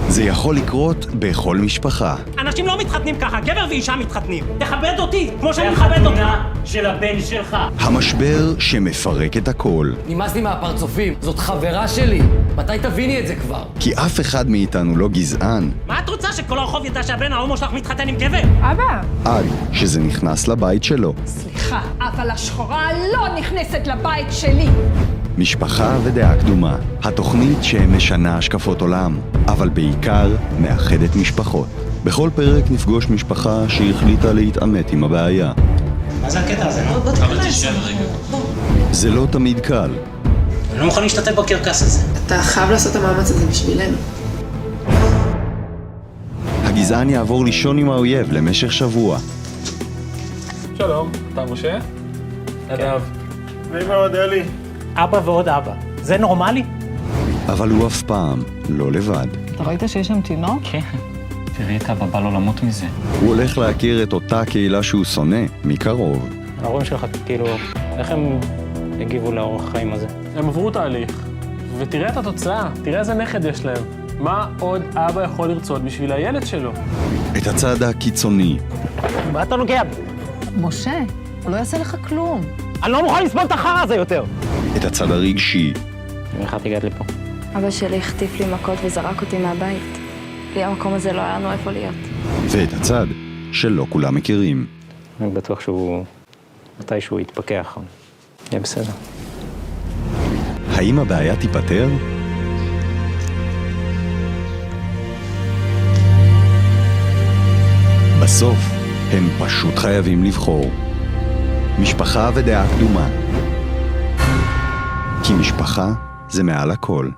זה יכול לקרות בכל משפחה. אנשים לא מתחתנים ככה, גבר ואישה מתחתנים. תכבד אותי, כמו שאני מכבד אותך. של הבן שלך. המשבר שמפרק את הכל. נמאס לי מהפרצופים, זאת חברה שלי. מתי תביני את זה כבר? כי אף אחד מאיתנו לא גזען, מה את רוצה, שכל הרחוב ידע שהבן ההומו שלך מתחתן עם גבר? אבא. עד שזה נכנס לבית שלו. סליחה, אבל השחורה לא נכנסת לבית שלי. משפחה ודעה קדומה, התוכנית שמשנה השקפות עולם, אבל בעיקר מאחדת משפחות. בכל פרק נפגוש משפחה שהחליטה להתעמת עם הבעיה. מה זה הקטע הזה? אבל תשב רגע. זה לא תמיד קל, אני לא מוכן להשתתף בקרקס הזה. אתה חייב לעשות את המאמץ הזה בשבילנו. הגזען יעבור לישון עם האויב למשך שבוע. שלום, אתה משה? נדב. ואמא עוד אלי. אבא ועוד אבא. זה נורמלי? אבל הוא אף פעם לא לבד. אתה ראית שיש שם תינוק? כן. תראי את אבא בא לו למות מזה. הוא הולך להכיר את אותה קהילה שהוא שונא מקרוב. ההורים שלך, כאילו, איך הם הגיבו לאורח חיים הזה? הם עברו תהליך, ותראה את התוצאה, תראה איזה נכד יש להם. מה עוד אבא יכול לרצות בשביל הילד שלו? את הצד הקיצוני, מה אתה נוגע בי? משה, הוא לא יעשה לך כלום. אני לא מוכן לסבול את החרא הזה יותר. את הצד הרגשי, איך את הגעת לפה? אבא שלי החטיף לי מכות וזרק אותי מהבית. בלי המקום הזה לא היה לנו איפה להיות. ואת הצד שלא כולם מכירים. אני בטוח שהוא מתישהו יתפכח. יהיה בסדר. האם הבעיה תיפטר? בסוף הם פשוט חייבים לבחור. משפחה ודעה קדומה. כי משפחה זה מעל הכל.